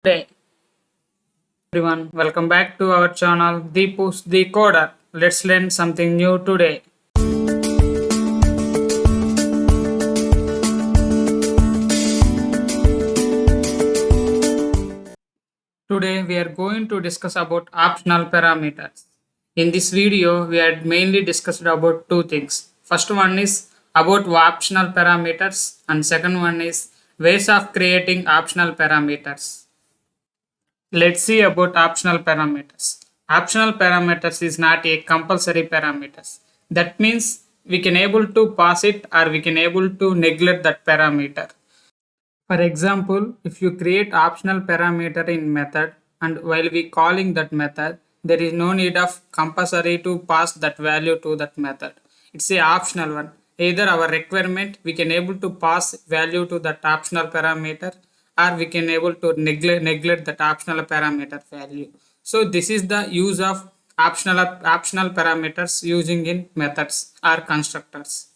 Day everyone, welcome back to our channel Deepu's Decoder. Let's learn something new today. Today we are going to discuss about optional parameters. In this video, we had mainly discussed about two things. First one is about optional parameters and second one is ways of creating optional parameters. Let's see about optional parameters. Optional parameters is not a compulsory parameters. That means we can able to pass it or we can able to neglect that parameter. For example, if you create optional parameter in method and while we calling that method, there is no need of compulsory to pass that value to that method. It's a optional one. Either our requirement we can able to pass value to that optional parameter or we can able to neglect that optional parameter value. So this is the use of optional parameters using in methods or constructors.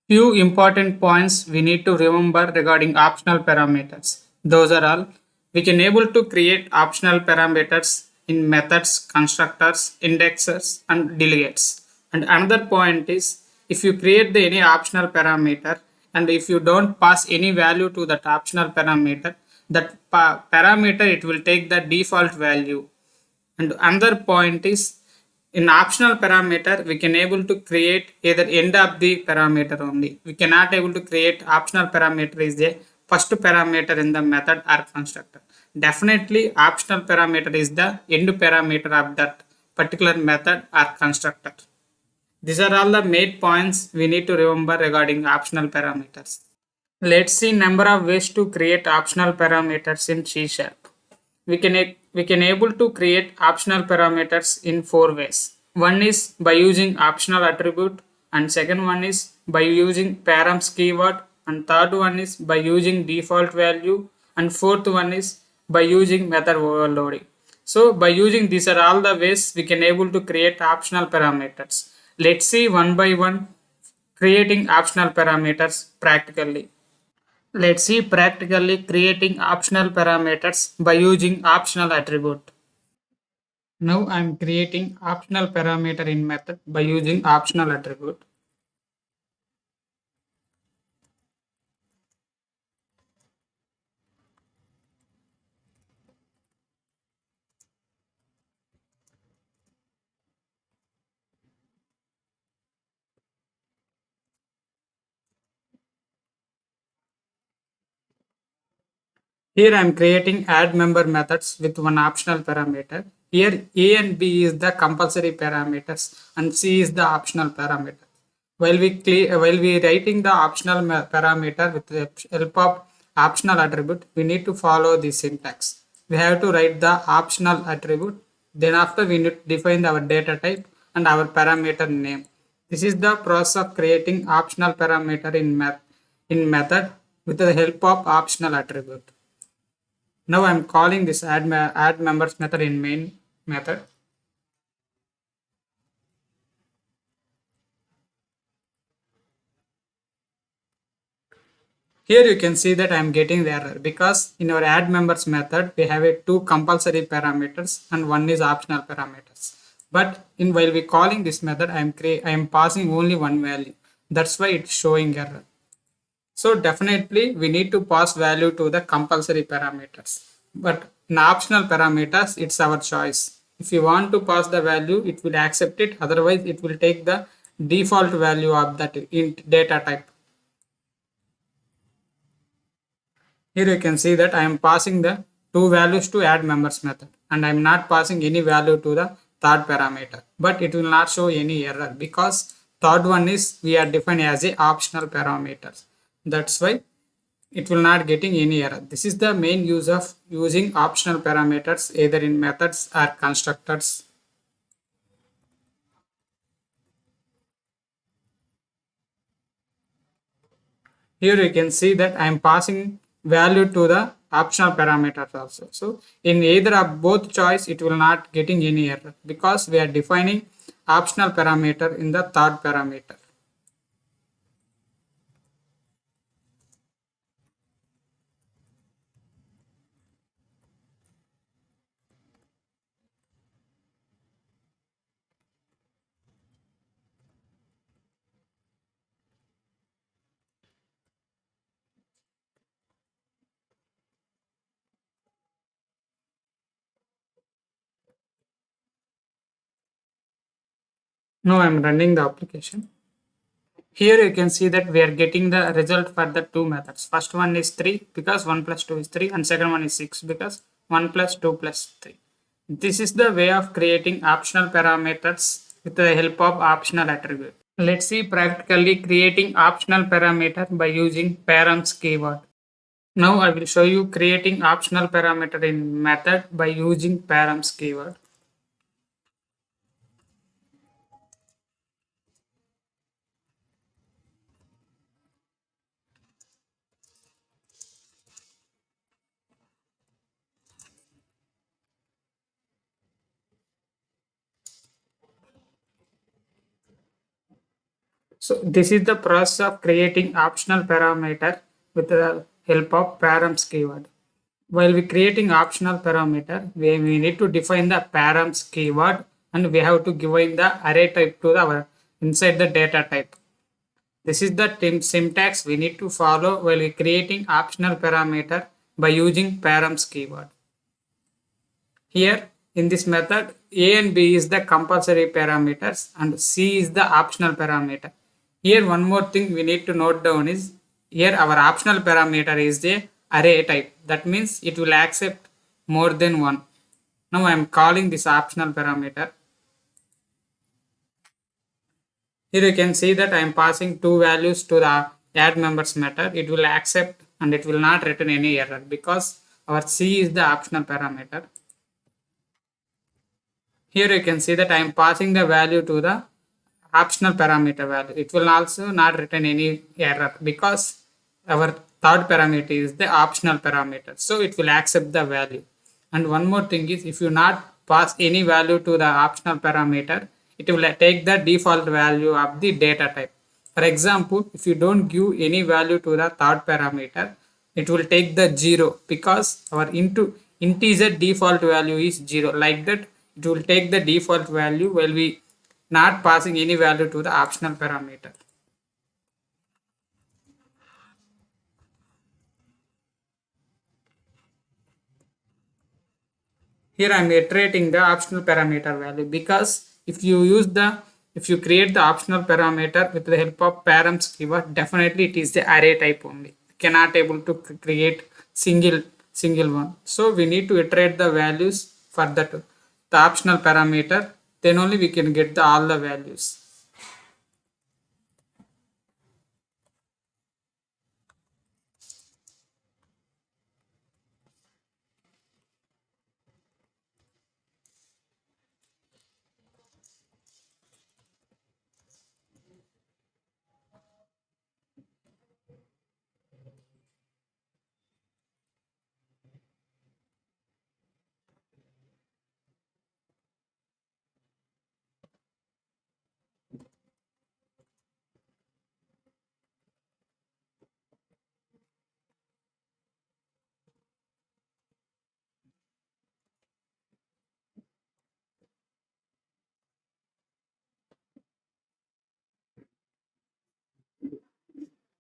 Few important points we need to remember regarding optional parameters. Those are all. We can able to create optional parameters in methods, constructors, indexers, and delegates. And another point is if you create any optional parameter and if you don't pass any value to that optional parameter, that parameter it will take the default value. And another point is in optional parameter we can able to create either end of the parameter only. We cannot able to create optional parameter is a first parameter in the method or constructor. Definitely optional parameter is the end parameter of that particular method or constructor. These are all the main points we need to remember regarding optional parameters. Let's see number of ways to create optional parameters in C Sharp. We can able to create optional parameters in four ways. One is by using optional attribute and second one is by using params keyword and third one is by using default value and fourth one is by using method overloading. So by using these are all the ways we can able to create optional parameters. Let's see one by one creating optional parameters practically. Let's see practically creating optional parameters by using optional attribute. Now I'm creating optional parameter in method by using optional attribute. Here I'm creating add member methods with one optional parameter. Here A and B is the compulsory parameters and C is the optional parameter. While we writing the optional parameter with the help of optional attribute, we need to follow the syntax. We have to write the optional attribute. Then after we need to define our data type and our parameter name. This is the process of creating optional parameter in method with the help of optional attribute. Now I'm calling this add members method in main method. Here you can see that I'm getting the error because in our add members method we have two compulsory parameters and one is optional parameters. But in while we calling this method I am passing only one value. That's why it's showing error. So definitely we need to pass value to the compulsory parameters. But in optional parameters, it's our choice. If you want to pass the value, it will accept it. Otherwise, it will take the default value of that int data type. Here you can see that I am passing the two values to add members method and I am not passing any value to the third parameter. But it will not show any error because third one is we are defined as a optional parameters. That's why it will not getting any error. This is the main use of using optional parameters either in methods or constructors. Here you can see that I am passing value to the optional parameters also. So in either of both choice, it will not getting any error because we are defining optional parameter in the third parameter. Now I'm running the application. Here you can see that we are getting the result for the two methods. First one is 3 because 1 plus 2 is 3, and second one is 6 because 1 plus 2 plus 3. This is the way of creating optional parameters with the help of optional attribute. Let's see practically creating optional parameter by using params keyword. Now I will show you creating optional parameter in method by using params keyword. So this is the process of creating optional parameter with the help of params keyword. While we creating optional parameter, we need to define the params keyword, and we have to give in the array type to our inside the data type. This is the syntax we need to follow while we creating optional parameter by using params keyword. Here in this method, A and B is the compulsory parameters and C is the optional parameter. Here one more thing we need to note down is here our optional parameter is the array type. That means it will accept more than one. Now I am calling this optional parameter. Here you can see that I am passing two values to the add members method. It will accept and it will not return any error because our C is the optional parameter. Here you can see that I am passing the value to the optional parameter value. It will also not return any error because our third parameter is the optional parameter. So it will accept the value. And one more thing is if you not pass any value to the optional parameter, it will take the default value of the data type. For example, if you don't give any value to the third parameter, it will take the 0 because our integer default value is 0. Like that, it will take the default value while we not passing any value to the optional parameter. Here I am iterating the optional parameter value because if you create the optional parameter with the help of params keyword, definitely it is the array type only. We cannot able to create single one. So we need to iterate the values for the optional parameter. Then only we can get all the values.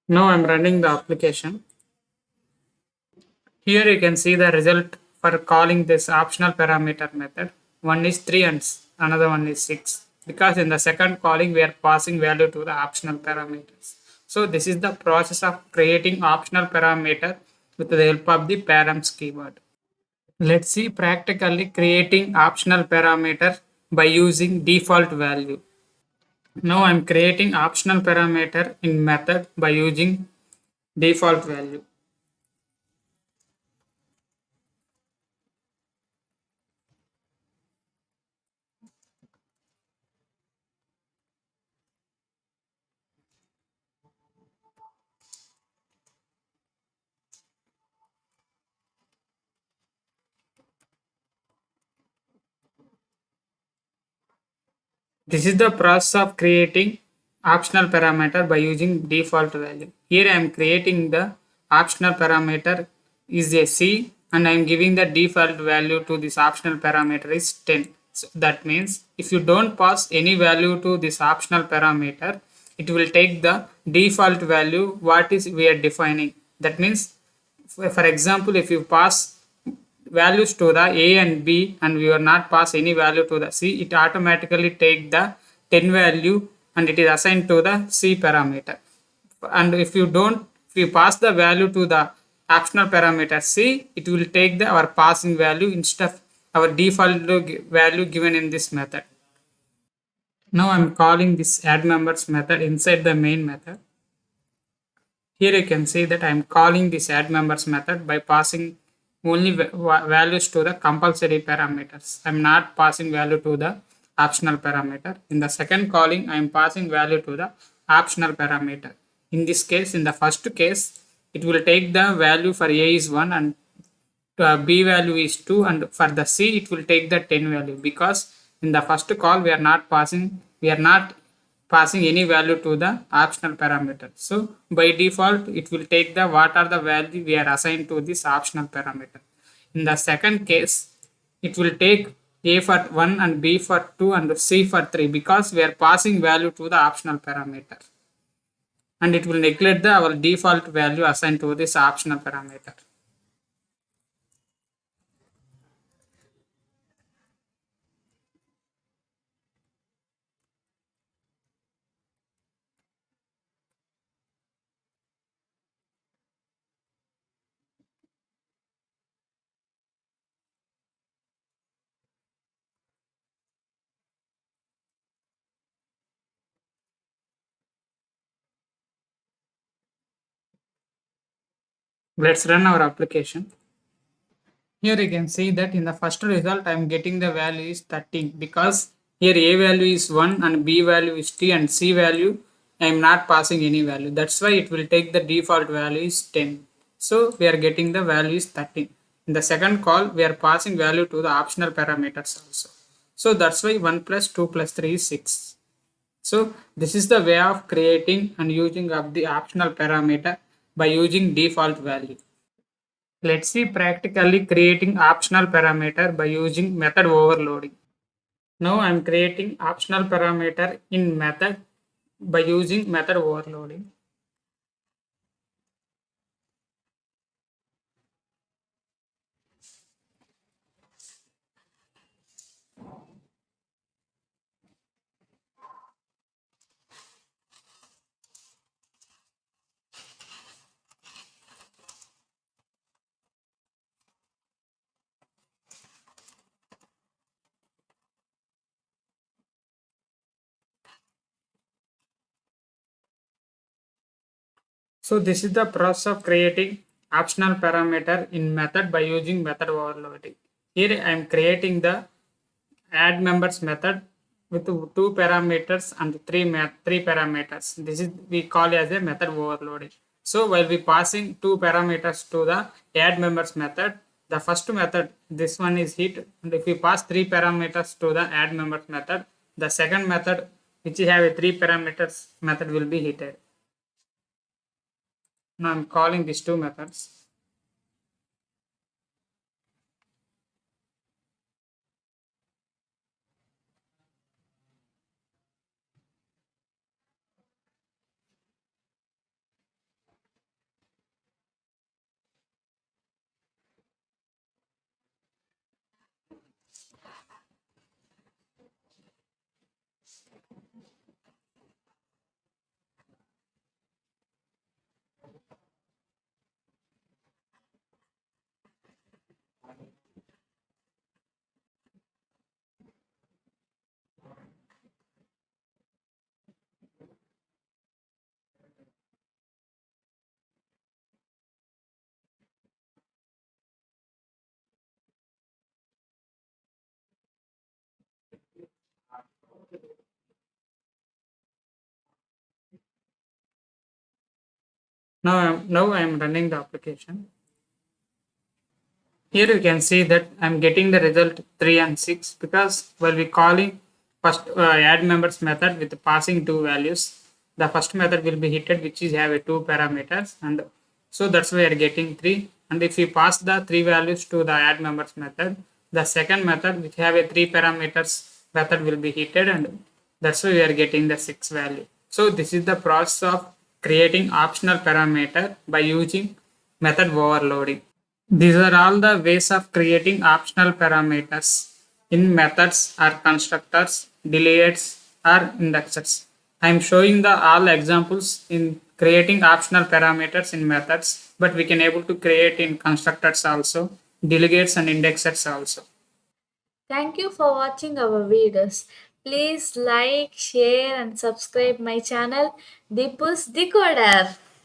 Now I'm running the application. Here you can see the result for calling this optional parameter method. One is 3 and another one is 6 because in the second calling we are passing value to the optional parameters. So this is the process of creating optional parameter with the help of the params keyword. Let's see practically creating optional parameter by using default value. Now I'm creating optional parameter in method by using default value. This is the process of creating optional parameter by using default value. Here I am creating the optional parameter is a C and I am giving the default value to this optional parameter is 10. So that means if you don't pass any value to this optional parameter, it will take the default value what is we are defining. That means for example, if you pass values to the A and B and we will not pass any value to the C, it automatically take the 10 value and it is assigned to the C parameter. And if you pass the value to the optional parameter C, it will take our passing value instead of our default value given in this method. Now I'm calling this add members method inside the main method. Here you can see that I'm calling this add members method by passing only values to the compulsory parameters. I'm not passing value to the optional parameter. In the second calling, I'm passing value to the optional parameter. In this case, in the first case, it will take the value for A is 1 and B value is 2, and for the C it will take the 10 value, because in the first call we are not passing any value to the optional parameter. So by default it will take the what are the value we are assigned to this optional parameter. In the second case it will take A for 1 and B for 2 and C for 3, because we are passing value to the optional parameter, and it will neglect our default value assigned to this optional parameter. Let's run our application. Here you can see that in the first result I am getting the value is 13, because here A value is 1 and B value is 3 and C value I am not passing any value. That's why it will take the default value is 10. So we are getting the value is 13. In the second call we are passing value to the optional parameters also. So that's why 1 plus 2 plus 3 is 6. So this is the way of creating and using of the optional parameter by using default value. Let's see practically creating optional parameter by using method overloading. Now I'm creating optional parameter in method by using method overloading. So this is the process of creating optional parameter in method by using method overloading. Here I am creating the add members method with two parameters and three parameters. This is we call as a method overloading. So while we passing two parameters to the add members method, the first method, this one is hit, and if we pass three parameters to the add members method, the second method which have a three parameters method will be hit. Now I'm calling these two methods. Now I am running the application. Here you can see that I'm getting the result 3 and 6, because while we calling first add members method with passing two values, the first method will be hitted which is have a two parameters, and so that's why we are getting 3. And if we pass the three values to the add members method, the second method which have a three parameters method will be hitted, and that's why we are getting the 6 value. So this is the process of creating optional parameter by using method overloading. These are all the ways of creating optional parameters in methods or constructors, deletes, are indexers. I am showing the all examples in creating optional parameters in methods, but we can able to create in constructors also, delegates and indexers also. Thank you for watching our videos. Please like, share and subscribe my channel Deepu's Decoder.